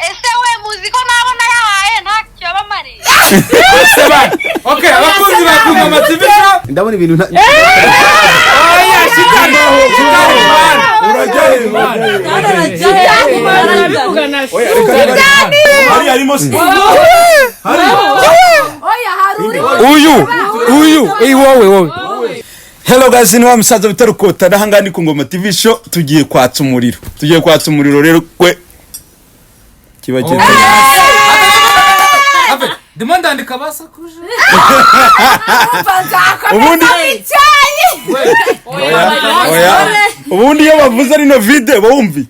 ese we muziko nabona yahaye ntacyo bamari Seba okay abakunzi bakunga mativisho ndabona ibintu oya shitani urajye hari harimo uyu wowe Hello guys, ni wa musaza bita RUKOTANA hangani ku ngoma TV show tugiye kwatsa umuriro rero kwe kibaje Ave demanda andika basakuje ubundi ubundi iyo bavuze rino video bawumvi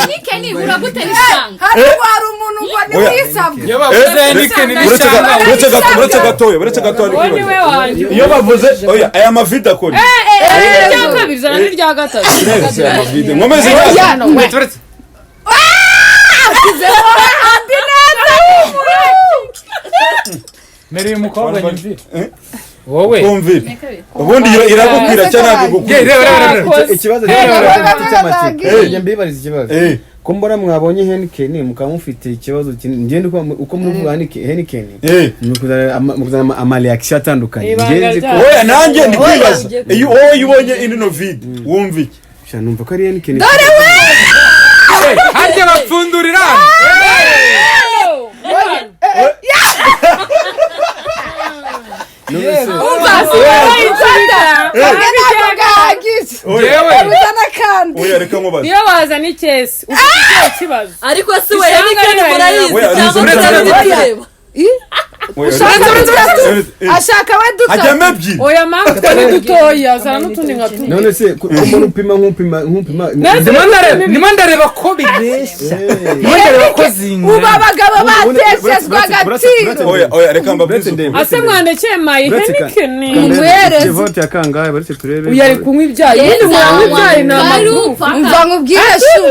Nikeni uragutera ishanga hari umuntu ngo ni wisabwe iyo bavuze nikeni n'ishanga buretse gatoya iyo bavuze oya aya mavide akora rya kabiri zana n'irya gatatu ngomeze turetse Meri mukobwa nyumvira wowe kumvira ubundi iragukira cyane gukura ikibazo cy'amatsiko mbibariza ikibazo ko mbona mwabonye Heineken mukamufite ikibazo ngende uko muvuga Heineken mukuzana ama reaction atandukanye ngenzi ko oya nanjye ndikwibaza iyo ubonye ino video wumva iki numva ko ari Heineken dore we harya bapfundurira oya reka nkubaze niyo baza n'ikesi ufite ikibazo ariko si we Heineken murayizi ashaka we duto hajyamebyi oya mpamvu twari dutoya zana n'utundi nka tumwe none se umuntu nkupima nimo ndareba ko bibeshya ndareba ko zinga uba abagabo bateshezwa agaciro oya reka mbabwire ase mwandekeye mayi Heineken ngwereze vote yakangaye baretse turebe uyari kunywa ibyayi ubundi mwanywa ibyayi n'amaguru umva nkubwire shu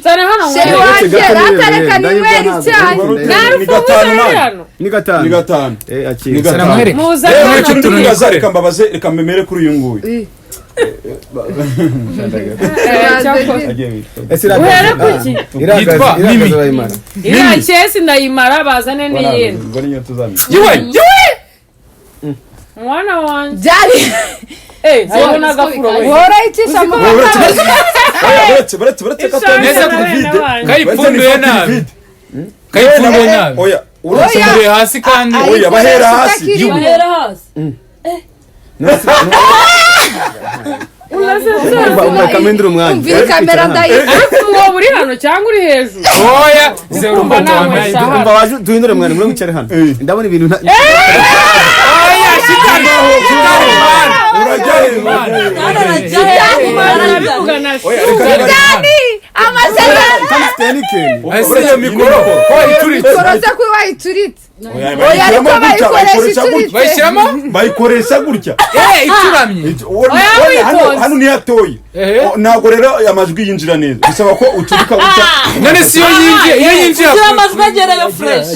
zana hano sheri wanjye ratareka ninywera icyayi ni gatanu akiri muza reka mbabaze reka mbemere kuri uyu nguyu uhere kuki yitwa Mimi iriya kesi ndayimara bazane n'iyindi yiwe mwana wanjye byari zibona n'agafuro we warayicisha mu buretse neza ku vide kayipfunduye nabi oya urasomeye hasi kandi oya bahera hasi ukamendera umwanya umvira kamera ndayita uwo buri hano cyangwa uri hejuru oya umva nawe umva waje duhindure umwanya muri wicare hano ndabona ibintu oya shitani urajye oya reka ese mikoro ko ituritse koroza ko wayituritse oya ariko bayikoresha gutya ituramye hano ni hatoye ntabwo rero amajwi yinjira neza bisaba ko uturika gutya none si yo yinjiye amajwi agerayo fresh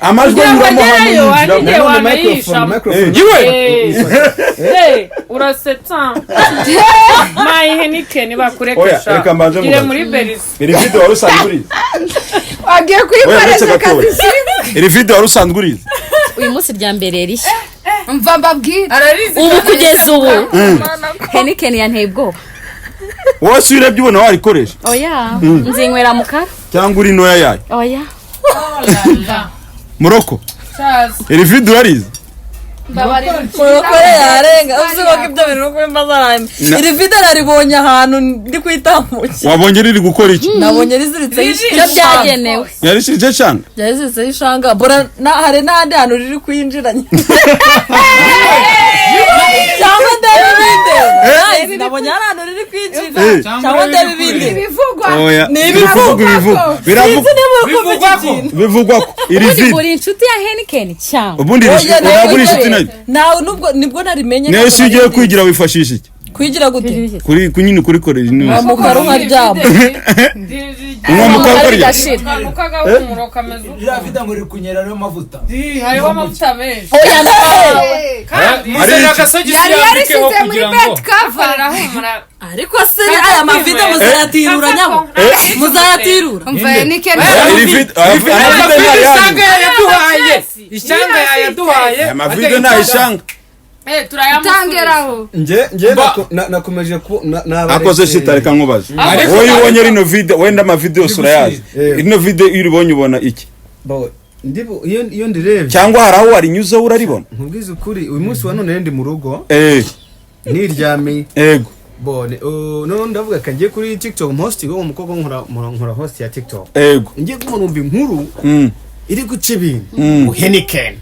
amajwi yuramo hano wanayisha yiwe urasetsa mayi Heineken bakurekesha reka mbanze ire muri berisi iri video wari usanzwe urizi wagiye kuyikoresha akazi iri video wari usanzwe urizi uyu munsi rya mbere rishya mva mbabwira ubu kugeza ubu Heineken yanteye ubwoba wose urebye ubona warikoresha oya nzinywera mukara cyangwa uri noya yayo oya Moroko iri video urizi Morokore yarenga uzi ko ibyo bintu ko mbazaranye iri video naribonye ahantu ndi kwitambuka wabonye riri gukora iki nabonye riziritse icyo byagenewe yarishije cyane yaziritse ishanga bora hari n'ahandi hantu riri kwinjiranye cyangwa ndabibinde nabonye hari ahantu riri kwinjira cyangwa ndabibinde bivugwa ko iri video uri inshuti ya Heineken cyangwa ubundi uri inshuti nayo nawe nibwo narimenye nese ugiye kwigira wifashisha iki kwigira gute kuri kunyine kuri korera ino mukaro nkaryama umwamukaro korera kanukaga umuro kameze yafita ngo rikunyera rero mavuta hariho amavuta menshi oya muzera akasogi yandikeho kugira ngo ariko se aya mavide muzayatirura nyabo muzayatirura mvaye nikene ishanga yaduhaye amavide na ishanga turayamutangeraho nje nakomeje ku akoze shitareka nkubaza wowe ubonye rino video wenda amavide yose urayazi rino video uribonye ubona iki ndibo iyo ndirebye cyangwa haraho warinyuze uraribona nkubwiza ukuri uyu munsi wa none ndi mu rugo niryamiye ego bone no ndavuga kangiye kuri TikTok host go umukobwa nkora host ya TikTok ego ngiye kumva inkuru iri guca ibintu Heineken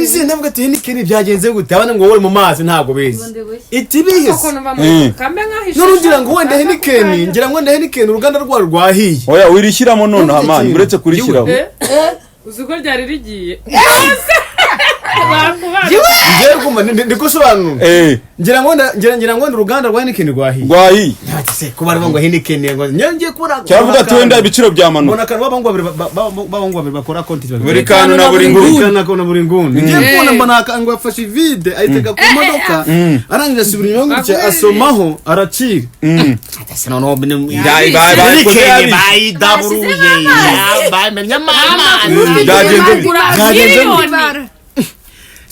izi ndavuga ati Heineken byagenze gute abana ngo wowe mu mazi ntago bezi iti bihise nurugira ngo wenda Heineken ngira ngo wenda Heineken uruganda rwahiye oya wirishyiramo none hamani uretse kurishyiraho uzuko ryari rigiye ngiye kumva ndikusobanura ngira ngo uruganda rwa Heineken rwahiye se kuba ari ngo Heineken ngo ngiye kubura cyavuga ati wenda ibiciro byamanuka mbona kan babangwa bakora content buri kantu na buri nguni ngiye kubona mbona ngo afashe vide ayitega ku modoka arangiza asubira inyuma gutya asomaho aracira ati no bayidaburuye bamenya mama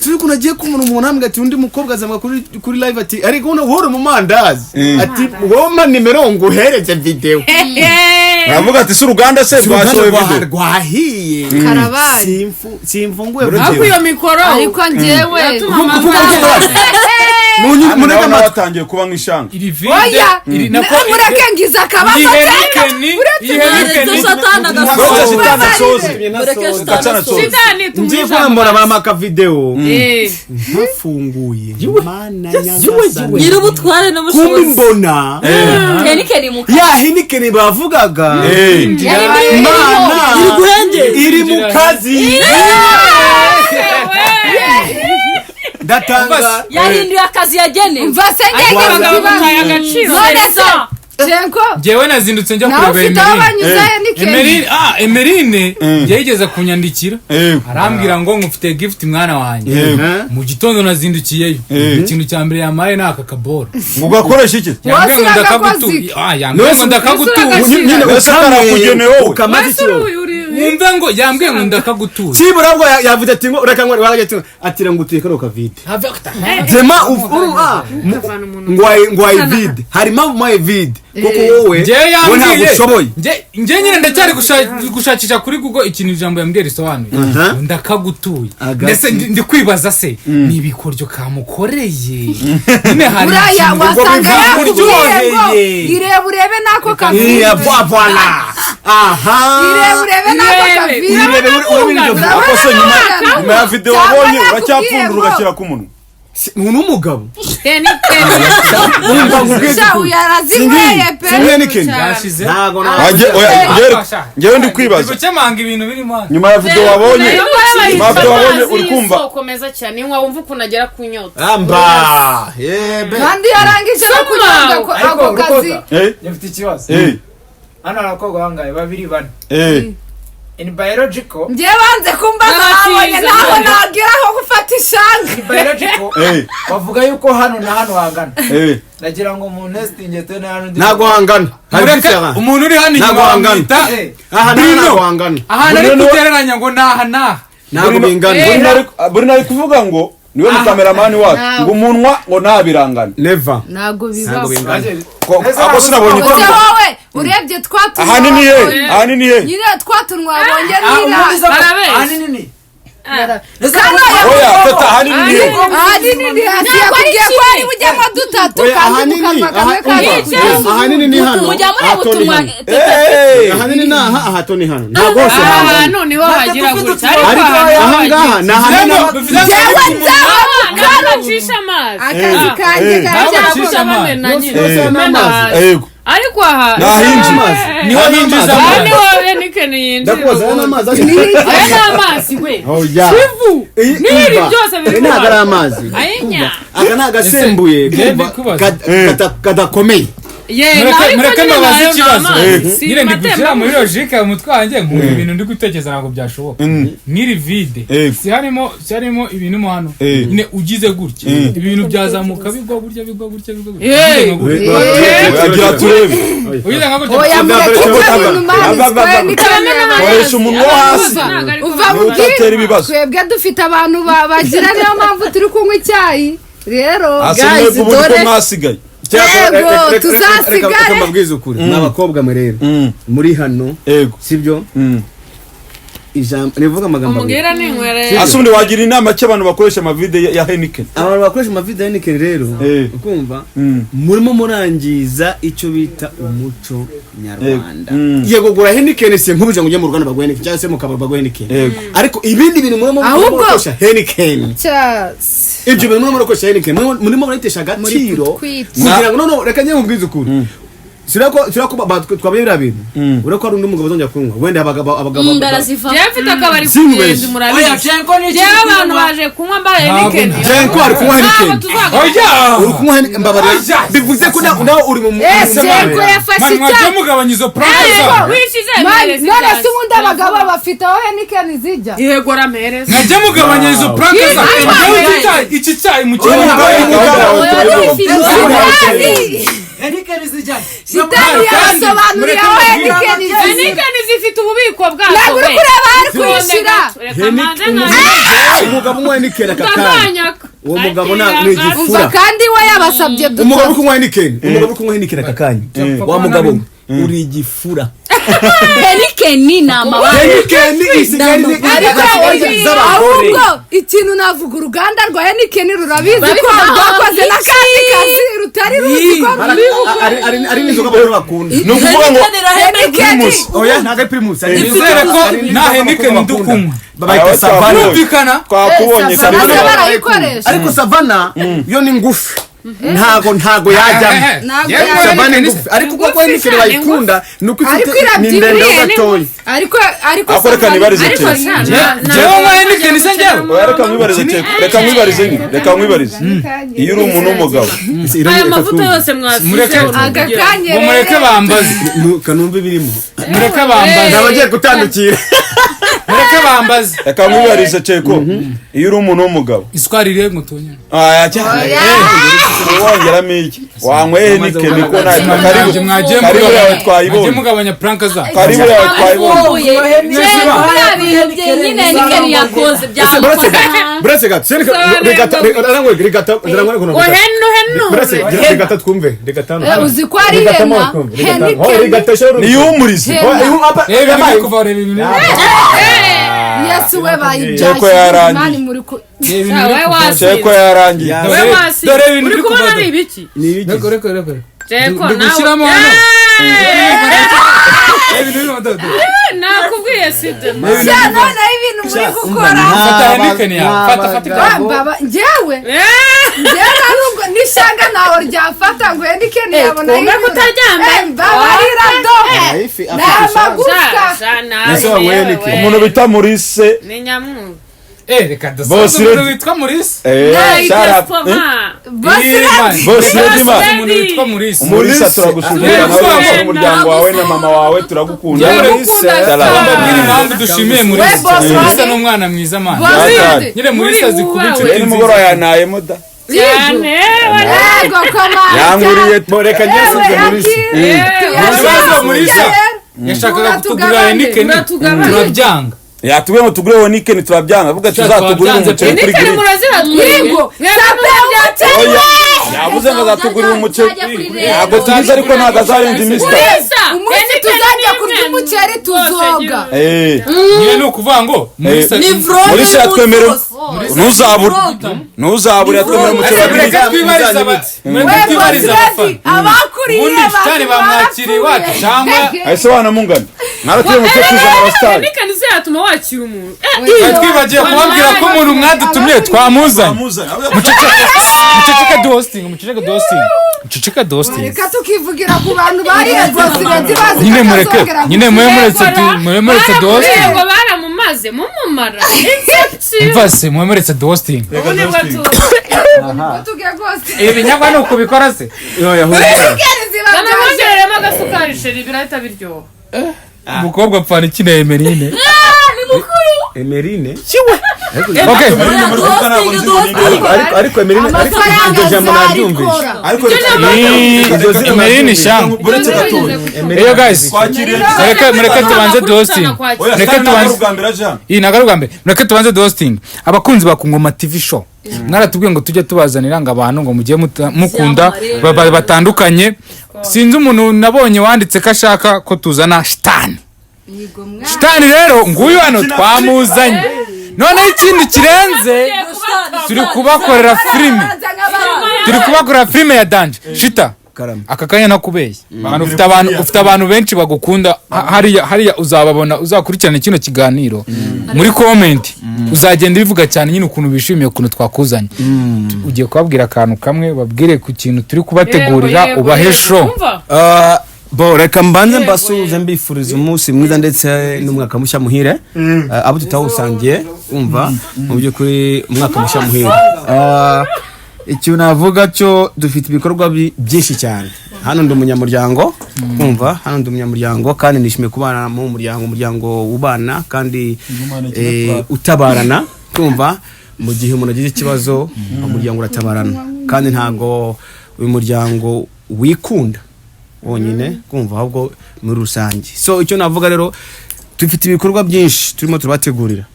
Tuko nagiye kumuna umuntu ambwa ati undi mukobwa azamwa kuri live ati ariko uno horo mu mandazi ati ngoma nimero ngo hereze video aravuga ati su ruganda se rwasohoye video rwahiye karabaye simfunguye ariko iyo mikoro ariko ngewe muneka matangiye kuba nk'ishanga iri video iri nako murakengiza akabazo ngiye kwambara bamaka video nafunguye mana nyangasa gira ubutware n'ubushobozi kumbona Heineken mu ya Heineken bavugaga mana iri mu kazi datanga yahinduye akazi yagenewe mva sengenge agaciro Jenko jewe nazindutse njya kureba Emerine yigeze kunyandikira arambwira ngo ngufite gift mwana wanjye mu gitondo nazindukiyeyo ikintu cya mbere yamaye naka kaboro ngo gakoresha iki yambwiye ngo ndakagutu yambwiye ngo ndakagutu nyine usakara kugenewe ukamaze cyo wumve ngo yambwiye ngo ndakagutu cibura bwo yavuze ati ngo ureka ngo waraje atira ngo utekero ka vide zema ngwai vide hari mambo mai vide koko wowe we ntabwo ushoboye nje nyine ndacyari gushakisha kuri Google ikintu ijambo yambwiye risobanuye ndakagutuye ndetse ndi kwibaza se ni ibikoryo kamukoreye nyine hari uraya wasanga yakuryoheye irebe nako kavi voilà aha irebe nako kavi irebe akose nyuma ya video wabonye uracyapfundura ugashyira ku munwa umuntu umugabo ngewe ndi kwibaza nyuma ya video wabonye uri kumva ukomeza cyane inwa wumva ukunagera ku nyota amba kandi yarangije no kunyonga ako kazi yafite ikibazo hano abakobwa bangaye babiri bane in biological ngiye banze kumbaza abonye naho nageraho gufata ishanga in biological bavuga yuko hano na hano hangana nagira ngo mu nesting etene hano nago hangana umuntu uri hano inyuma wamwita aha nago hangana aha nari kutereranya ngo naha nago bingana buri nari kuvuga ngo niwe mukameramani wacu ngo umunwa ngo ntabirangana never nago bibaho ako sinabonye ko wowe urebye twatunwa ahanini he nyine twatunwa wabonye ahanini oya tata ahanini yakubwiye ko ari bujyamo dutatu kandi mukanwa kamwe kaje ahanini ni hano mujya muri butumwa ahanini na ahato ni hano ntabwo hose hano niho hagira gutya ariko ahangaha na ahanini karacisha amazi akazi kanjye karacisha amazi na nyine yego ariko aha nahinjiza niho hinjiza Heineken yinjira ndakubaza n'amazi aya n'amazi we sivu niri byose biri ntabwo ari amazi ayinya aka nagasembuye kadakomeye mureke mbabaze ikibazo nyine ndi gushyira muri logique mu mutwe wanjye nkumva ibintu ndi gutekereza ntabwo byashoboka n'iri vide si harimo ibintu mo hano nyine ugize gutya ibintu byazamuka bigwa gutya agira turebe ugize nka gutya oya koresha umunwa wo hasi uva mu twebwe dufite abantu bagira niyo mpamvu turi kunywa icyayi rero guys dore mwasigaye yego tuzasigare mbabwiza ukuri n'abakobwa mwe rero muri hano sibyo ijambo nivuga amagambo umubwira n'inkwere asundi wagira inama cy'abantu bakoresha amavide ya Heineken abantu bakoresha amavide ya Heineken rero ukumva murimo murangiza icyo bita umuco nyarwanda yego gura Heineken se nkubije ngo ujye mu Rwanda bagwe Heineken cyangwa se mu kabari bagwe Heineken ariko ibindi bintu murimo mukoresha Heineken ibyo bintu murimo mukoresha Heineken murimo muratesha agaciro kugira ngo none reka njye nkubwize ukuri Sirako twabira bintu urako ari undi mugabo zonja kunywa wenda abagabo ndaraziva yafite akabari kugenza murabizi oya cyenko ni abantu baje kunywa mba Heineken cyenko ari kunywa Heineken oya uri kunywa Heineken mbabare bivuze ko nawe uri mu cyenko yafashe icyayi mugabanyirizo prakaza none se ubundi abagabo bafite aho Heineken zijya yego ramereza najya mugabanyirizo prakaza iki cyayi mu kintu Heineken zijya Sitani yasobanuriye aho Heineken zifite ububiko bwazo ntabwo uri kureba hari kwishira umugabo unywa Heineken akakanya uwo mugabo ni igifura kandi we yabasabye duto umugabo uri kunywa Heineken akakanya wa mugabo uri igifura Heineken ni amabara Heineken isigari ahubwo ikintu navuga uruganda rwa Heineken rurabizi ko rwakoze n'akandi kazi rutari ruzi ko ari n'inzoga bahora bakunda no kuvuga ngo Primus oya ntago ari Primus nizere ko na Heineken ndukunywa babayita Savana twakubonye barayikoresha ariko Savana yo ni ngufi ntago yajyamo Savana ngufi ariko kuko Heineken bayikunda nuko ifite ni ndende gatoya ariko akoreka nibarize cyo jewe mwa Heineken se njyewe reka mwibarize iyo uri umuntu w'umugabo aya mavuta yose mwafite agakanye mureke bambaze kanumbe birimo mureke bambaze nabagiye gutandukira mureke bambaze reka mwibarize ceko iyo uri umuntu w'umugabo iswari rero mutonya wongeramo iki wanyweye Heineken ko nta karibu mwagiye mugabanya pranka za karibu yawe twayibonye nyine Heineken yakoze Brese gato regata twumve regata uzi ko ari hena Heineken ni yumurize Yesu we bayibyaje Cheko yarangiye muri ko Cheko yarangiye dore ibintu biri kubona ari ibiki reko Cheko gushyiramo nakubwiye sida none ibintu muri gukora fata Heineken ya fata baba njyewe nubwo nishanga naho ryafata ngo Heineken yabona ngo kutaryamye babarira do n'amagufwa umuntu bita Murise ni nyamwuga reka dusubire witwa Murise umuntu witwa Murise turagushimira nawe n'umuryango wawe na mama wawe turagukunda impamvu dushimiye Murise n'umwana mwiza mana nyine Murise azikubice nimugoroba yanayemo da cyane yego koma yanguriye reka nyesuze Murise yashakaga kutugurira Heineken turabyanga yatubwiye ngo tugure Heineken turabyanga avuga tuzatugurira umuceri kuri Heineken murazira yego yavuze ngo azatugurira umuceri ntabwo tubizi ariko ntabwo azarenza iminsi umunsi tuzajya kurya umuceri tuzoga nyine ni ukuvuga ngo Murise yatwemerera ntuzabure yatwemerera umuceri abakuriye ubundi shitani bamwakiriye iwacu cyangwa ese wana mungana naratuye umuceri tuzana abasitari se yatuma wakira umuntu twibagiye kubabwira ko umuntu mwadutumye twamuzanye muceceka dosting reka tukivugira ku bantu bariyegose bazi nyine muremuretse dosting ngo baramumaze mumumara mvase muremuretse dosting ibi nyagwa ni ukubikora se namamgeremo agasukari sheri birahita biryoha umukobwa apfana ikina Emerine ni mukuru Emerine okay ariko Emerine iryo jambo naryumvise Emerine ishanga eyo guys mureke tubanze dosting mureke tubanze dosting abakunzi ba Kungoma TV show mwaratubwiye ngo tujye tubazanira ngo abantu ngo mugiye mukunda batandukanye sinzi umuntu nabonye wanditse ko ashaka ko tuzana shitani rero nguyu hano twamuzanye none ikindi kirenze turi kubakorera filime ya danje shita aka kanya nakubeye ufite abantu benshi bagukunda hariya uzababona uzakurikirana kino kiganiro muri comment uzagenda bivuga cyane nyine ukuntu bishimiye ukuntu twakuzanye ugiye kubabwira akantu kamwe babwire ku kintu turi kubategurira ubahe show reka mbanze mbasuhuze mbifuriza umunsi mwiza ndetse n'umwaka mushya muhire abo tutawusangiye umva mu by'ukuri umwaka mushya muhire icyo navuga cyo dufite ibikorwa byinshi cyane hano ndi umunyamuryango umva hano ndi umunyamuryango kandi nishimiye kubana mu umuryango ubana kandi utabarana umva mu gihe umuntu agize ikibazo umuryango uratabarana kandi ntago uyu muryango wikunda wonyine kumva ahubwo muri rusange so icyo navuga rero dufite ibikorwa byinshi turimo turabategurira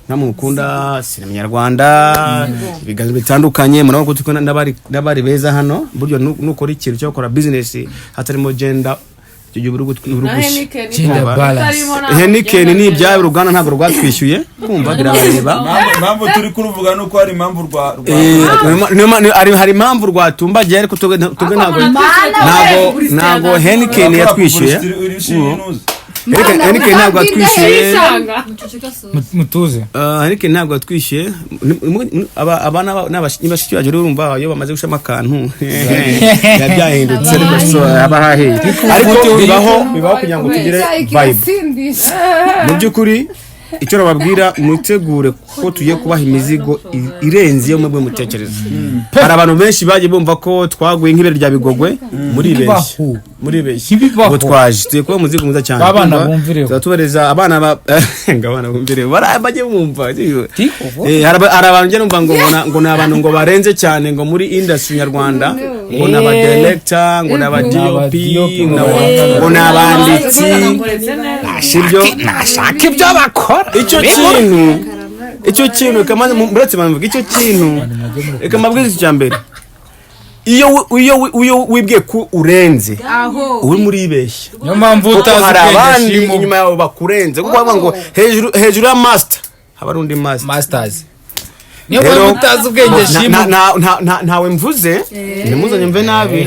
namwe mukunda sinema nyarwanda ibiganiro bitandukanye murabona ko tukona n'abari beza hano buryo nukora ikintu cyo gukora business hatarimo gender cyo Heineken ni ibyawe uruganda ntabwo rwatwishyuye kumva birabareba impamvu turi kuruvuga nuko hari impamvu hari impamvu rwatumbagiye ariko tubwe ntabwo Heineken yatwishyuye Heineken ntabwo atwishyuye mutuze Heineken ntabwo atwishyuye abana n'abashiki baje urumva iyo bamaze gushama akantu yabyahindutse ariko abahahe ariko bibaho kugira ngo tugire vibe mu by'ukuri icyo nababwira mutegure ko tugiye kubaha imizigo irenze yo mwebwe mutekereza hari abantu benshi bagiye bumva ko twaguye nk'ibere rya Bigogwe muri beshi ngo twaje tugiye kuba umuzigo mwiza cyane abana bumvireho tubereza abana ngabana bumvireho barabaje bumva hari abantu njye numva ngo nabantu ngo barenze cyane ngo muri industry nyarwanda ngo naba director ngo naba DOP ngo nabanditsi nashibyo nashaka ibyo bakora icyo kintu kamaze muretse bamvuga icyo kintu reka mabwize cyambere iyo wibwiye ko urenze uri muri ibeshya niyo mpamvu utazi abandi inyuma yawe bakurenze kuko ngo hejuru ya master habarundi masters niyo mpamvu utazi ubwenge shimo ntawe mvuze nimuzanye mve nabi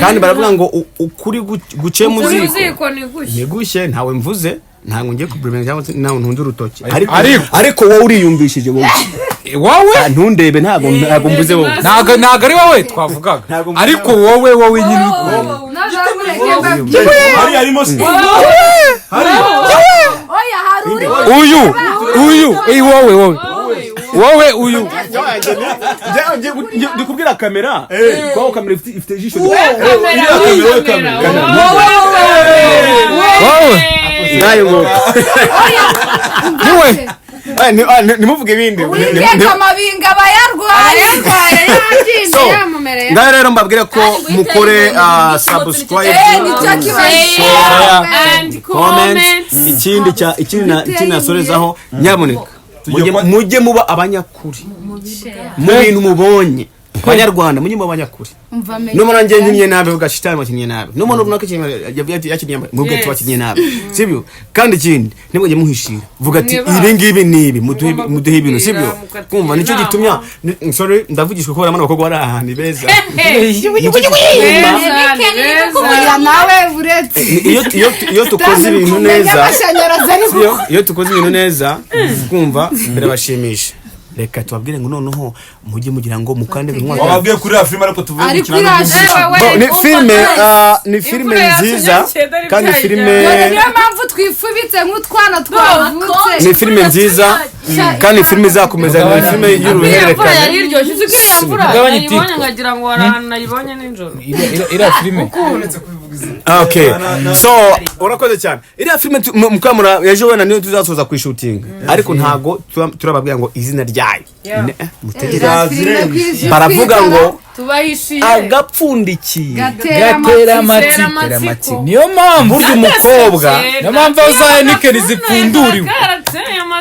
kandi baravuga ngo ukuri guce muziko nigushye ntawe mvuze ntango ngiye kubremera cyangwa nawe ntunze urutoki ariko wowe uriyumvishije wowe ntundebe ntago mvuze wowe ntago ari wowe twavugaga ariko wowe nyine hari harimo wowe uyu ndikubwira kamera kwa kamera ifite jisho ngayo ngo nimuvuge ibindi amabinga bayarwaye ngayo rero mbabwire ko mukore subscribe comment ikindi nasorezaho nyamuneka mujye muba abanyakuri mu bintu mubonye banyarwanda munyimba abanyakuri n'umuntu ngiye nkinye nabe ugashitana bakinye nabe n'umuntu runaka yakinye mubwe tubakinye nabe sibyo kandi ikindi nimwe muhishira vuga ati ibi ngibi nibi muduhe ibintu sibyo kumva nicyo gitumya sorry ndavugishwe ko baramana bakogwa ari ahantu beza nawe uretse iyo tukoze ibintu neza kumva birabashimisha reka tubabwire ngo noneho mujye mugira ngo mukande nk'umwaka wababwiye kuri ya filime ariko tuvuye mu kintu ni filime nziza kandi filime niyo mpamvu twifubitse nk'utwana twavutse ni filime nziza kandi filime izakomeza ni filime y'uruhererekane yari iryoshye uzigiriye mvura nayibonye ngagira ngo warahana nayibonye nijoro iriya filime okay so urakoze cyane iriya filime mukamura ejo wenda niyo tuzasoza kwishutinga ariko ntago turababwira ngo izina ryayo baravuga ngo agapfundikiye gatera amatsiko niyo mpamvu burya umukobwa niyo mpamvu uzahenikeni zipfunduriwe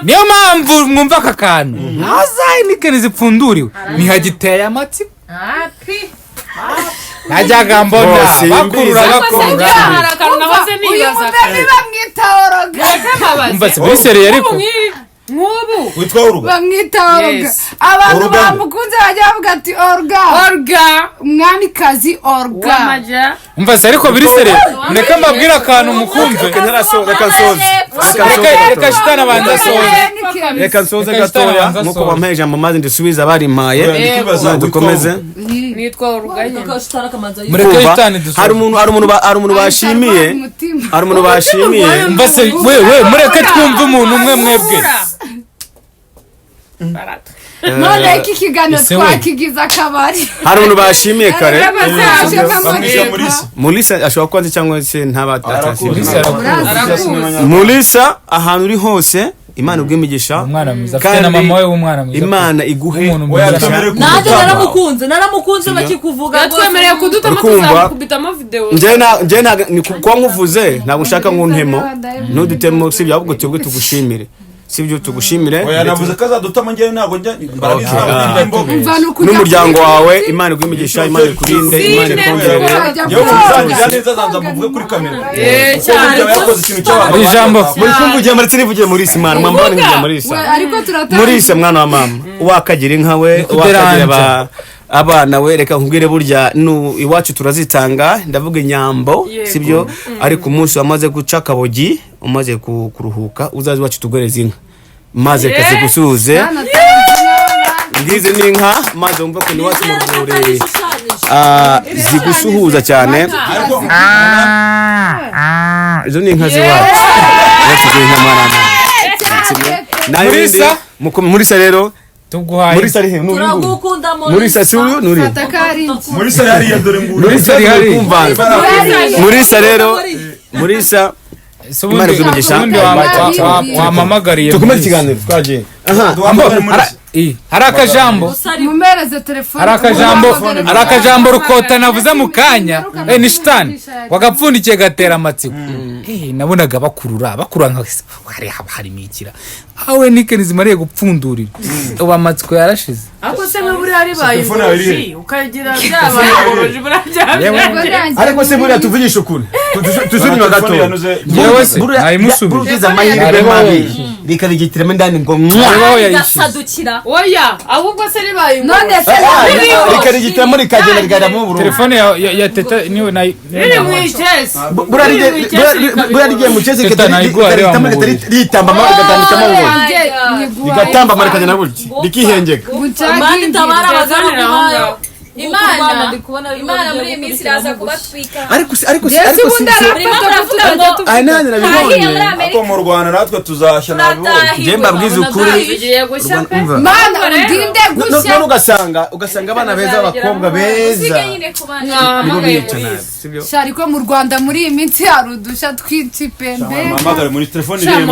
niyo mpamvu mwumva aka kantu ntazahenikeni zipfunduriwe ntihagiteye amatsiko najyaga mbona bakurura hari akantu nahoze uyu nibaza mudeni bamwita oroga umva si muri seriye ariko nk'ubu witwa uruga bamwita oroga abantu bamukunze bajya bavuga ati orga umwamikazi orga umva se ariko biri seriye mureke mbabwire akantu mukumve reka shitana abanza soze reka nsoze gatoya nkuko bampaye ijambo maze ndisubiza barimpaye dukomeze nitwa uruganye mureke shitani dusoze hari umuntu bashimiye umva se we mureke twumve umuntu umwe mwebwe none iki kiganiro twakigize akabari hari umuntu bashimiye kare bamwisha Mulisa ashobora kuba cyangwa se ntabatasi Mulisa Mulisa ahantu uri hose Imana ubwimigisha umwana mwiza afite na mama we w'umwana mwiza Imana iguhe nanjye naramukunze bakikuvuga yatwemereye kudutama tuzakubita amavideo nje ni kwa nkuvuze ntabwo nshaka nguntemo nudutemo sibyo ahubwo twebwe tugushimire sibyo tugushimire oya navuze ko azadutama ngewe ntabwo njya n'umuryango wawe Imana igwimigisha Imana ikurinde Imana ikongere yewe muzajya neza zanza muvuge kuri kamera cyane yakoze ikintu cy'abantu ari ijambo muri kumvugiye muri tinivugiye muri Imana mwambane ngiye muri ariko turatanga muri mwana wa mama wakagira inkawe wakagira abana we reka nkubwire burya iwacu turazitanga ndavuga inyambo sibyo ariko umunsi wamaze guca kabogi umaze kuruhuka uzazi wacu tugoreza inka maze kaze gusuze ngize n'inka maze umva ko ni wacu mu rwuri zigusuhuza cyane izo ni inka ziwacu inka mwana Mulisa Mulisa rero tuguhaye Mulisa ari he turagukunda Mulisa si uyu nuri Mulisa yari yadore nguru Mulisa ari hari Mulisa rero Mulisa Imana izumigisha wamamagariye tukomeze ikiganiro twaje hari akajambo mumereze telefone hari akajambo rukotana avuze mu kanya ni shitani wagapfundikiye gatera amatsiko nabonaga bakurura nka harimo ikira awe nikeni zimariye gupfundurira ubu amatsiko yarashize ako se nka buriya ribaye ukagira byabaye burajya ariko se buriya tuvugisha ukuri tuzurinywa gato yewe se buriya amahirwe mabi rikabigitiramo indani ngo gasadukira oya ahubwo se ribaye none se rikarigitiramo rikagenda rigaramo burundu telefone ya teta niwe nayi iri mu ichesi buriya rigiye mu chesi rikarigitiramo ritamba rigatandikamo ngo rigatamba marikagenda buryo rikihengeka mani tabara abagabo Imana muri iyi minsi iraza kubatwika ariko ariko mu Rwanda natwe tuzashya nabibonye nje mbabwiza ukuri mana udinde gushya ugasanga abana beza abakobwa beza nibo bica nabi sibyo shariko mu Rwanda muri iyi minsi harudusha twicipembe mamagare muri telefone iri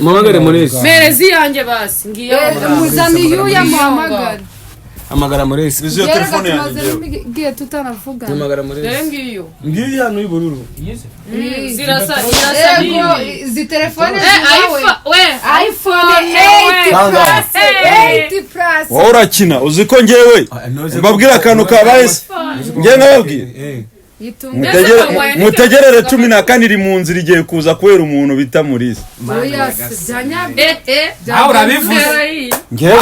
mamagare muri merezi yanjye basi ngiye muzani yuya muhamagara Amagara Moresi. Izo telefone yanjye. Giye tutanavuga. Amagara Moresi. ngiyo Ngiyi hano y'ubururu. zirasa Izi telefone iPhone 8 plus. Wowe urakina uzi ko ngewe mbabwira akantu kabaye se ngiye nkababwira mutegerere 14 iri mu nzira igiye kuza kubera umuntu bita Murisa aho urabivuze ngewe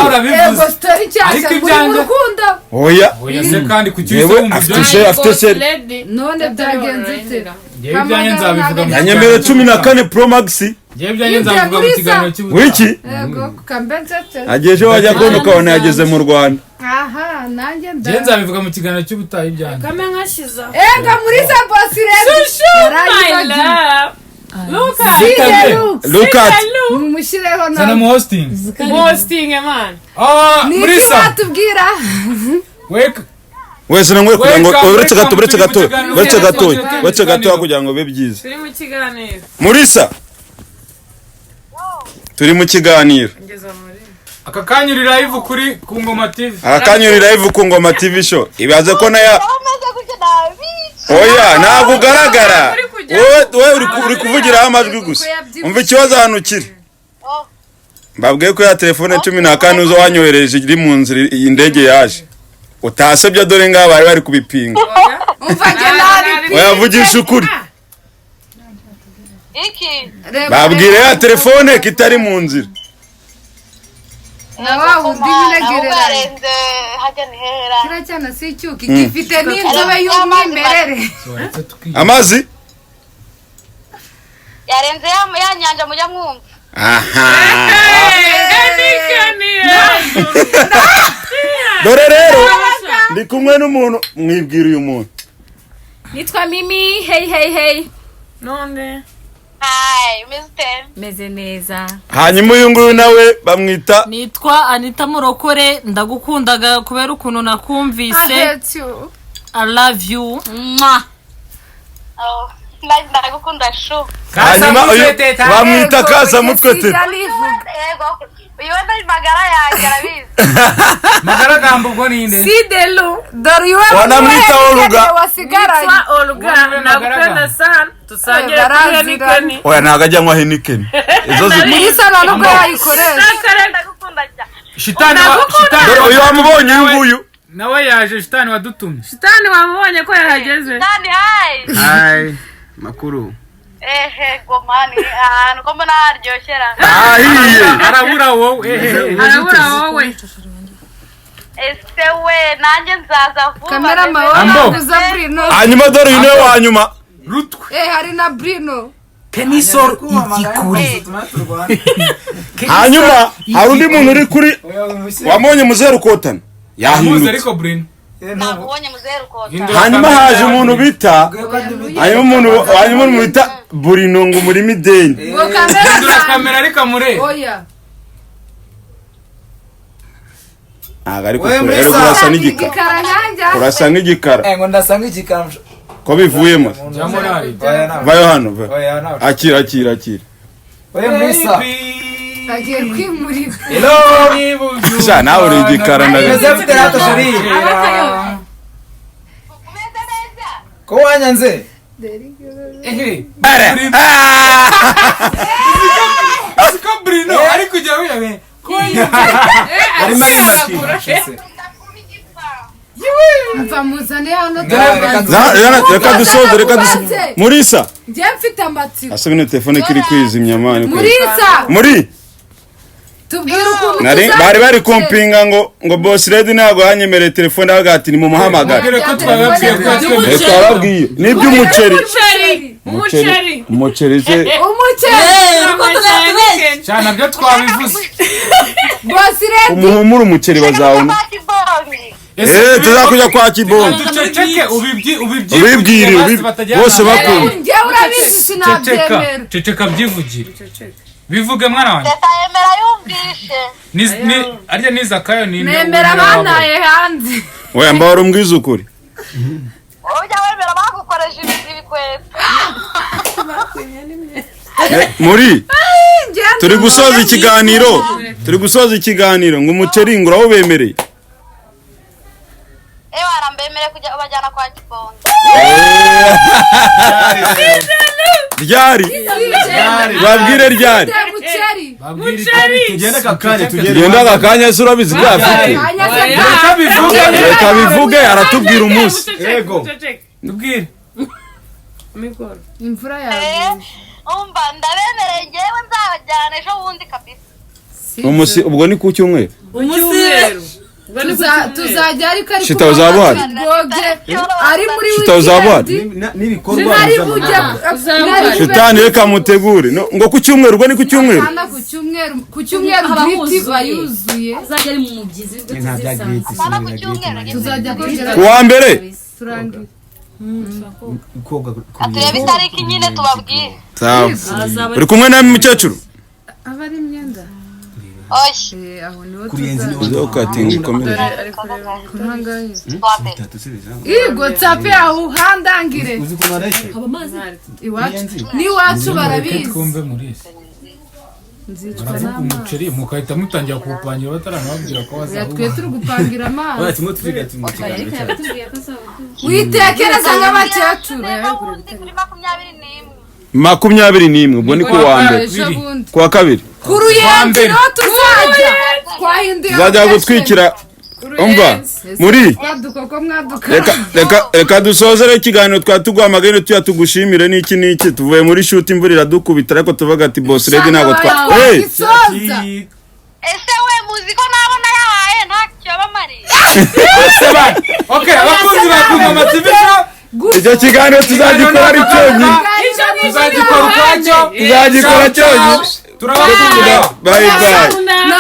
ariko ibyanjye oya se kandi kucyusa afite se none byagenze ite ngewe ibyanjye nzabivuga mu yanyemere 14 Pro Max ngewe ibyanjye nzabivuga mu kiganiro cy'ubutaha wiki yego kambenzete ageje wajya kubona ukabona yageze mu Rwanda aha nanjye ngewe nzabivuga mu kiganiro cy'ubutaha ibyanjye kame nkashiza Murisa boss rero look at mumushireho sana mu hosting man Murisa tubwira wake wese nangwe kugira ngo uretse gato kugira ngo be byiza turi mu kiganiro Murisa turi mu kiganiro aka kanyuri live kuri ku Ngoma TV akanyuri live ku Ngoma TV show ibaze ko naya oya ntabwo ugaragara wowe uri kuvugira amajwi gusa umva ikibazo hano kiri mbabwiye ko ya telefone 14 uzo wanyohereje iri mu nzira indege yaje utasebye dore ngaba bari kubipinga umva nge nari wavugisha ukuri iki babwire ya telefone kitari mu nzira nawa undi binegerera ubarenze hajya ni hera kira cyana si cyuki gifite n'inzobe y'umwimerere amazi yarenze ya nyanja mujya mwumva dore rero ndi kumwe n'umuntu mwibwira uyu muntu nitwa Mimi hey none hi Mr. meze neza hanyuma uyu nguyu nawe bamwita nitwa Anita Murokore ndagukundaga kubera ukuntu nakumvise I love you ndagukunda shu hanyuma uyu bamwita Kasa mutwe tete uyu wenda magara yanjye arabizi magara gambo ngo ninde Sidelu dore iwe wanamwita Oluga wasigaranye Oluga nakupenda sana tusangire Heineken oya nagajya nkwa Heineken izo Murisa nubwo yayikoresha ndagukunda cyane shitani uyu wamubonye uyu nguyu nawe yaje shitani wadutumye Shitani wamubonye ko yahageze nani Hi makuru gomani ahantu ko mbona haryoshera ahiye arabura wowe ese we nanjye nzaza vuba kamera mawe kuza Bruno hanyuma dore uyu niwe wa nyuma rutwe hari na Bruno kenisor igikuri hanyuma hari undi muntu uri kuri wamubonye muzeru RUKOTANA yahinduye ariko Bruno nabonye muzeru kota hanyuma haje umuntu bita hanyuma umuntu bita Bruno ngo muri mideni ngo kamera ariko mure oya ariko urasa n'igikara urasa n'igikara ngo ndasanga igikara ko bivuyemo jamorari vayo hano akira oya Murisa agiye kwimurira hello sha nawe uri igikara meze mute hato shari umeze neza ko wanyanze siko Bruno ari kujya wiyabe arimo arimatisha mva muzane hano reka dusoze Murisa njye mfite amatsiko asa bino telefone kiri kwizimya mani Murisa tubwire ukuntu bari kumpinga ngo boss lady ntago yanyemereye telefone hagati ni mu muhamagara twababwiye ni by'umuceri se cyane byo twabivuze boss lady umuhumura umuceri bazawuna tuzakujya kwa Kibonge duceceke ubibwire bose bakunda njye urabizi sinabyemera ceceka byivugire bivuge mwana wanjye leta yemera yumvishe arya niza kayo ni nemera banaye hanze oya mbara umbwiza ukuri ujya wemera bagukoresha ibikweto muri turi gusoza ikiganiro ngo umuceri ngo uraho bemereye mbemere kujya bajyana kwa Gipongo. ryari babwire ryari tugenda akakanya se urabizi ko afite reka bivuge aratubwira umunsi yego tubwire imvura yawe Umva ndabemereye ngewe nzabajyana ejo bundi kabisa. umusi ubwo ni ku cyumweru tuzajya ariko Shita uzabuhari ari muri Shita uzabuhari n'ibikorwa Shitani reka mutegure ngo ku cyumweru ubwo ni ku cyumweru ku cyumweru griti bayuzuye azajya ari mu mugizi tuzajya ku wa mbere Aturebe itariki nyine tubabwire. sawa uri kumwe na mukecuru abari imyenda Oye. aho niho uzokatinga ikomere tuhangaye Igo tsape aho handangire uzi ko nareshye iwacu barabizi twumve muri ese baravuga umuceri mukahita mutangira kuwupangira bataranababwira ko wazahuha twe turi gupangira amazi baratimo tubigatuma witekereza nk'abakecuru 21 ubwo ni ku wa mbere ku wa kabiri ku ruyenzi no tuzajya twahinduye tuzajya gutwikira umva muri reka dusozere ikiganiro twatuguhamagaye tuya tugushimire n'iki tuvuye muri shoot imvura iradukubita ariko tuvuga ati boss ready ntago Ese we muziko nabona yahaye ntacyo bamari. okay abakunzi bakunga mativisho icyo kiganiro tuzagikora ari cyonyine tuzagikora ukwacyo tuzagikora cyonyine turabakunda bye bye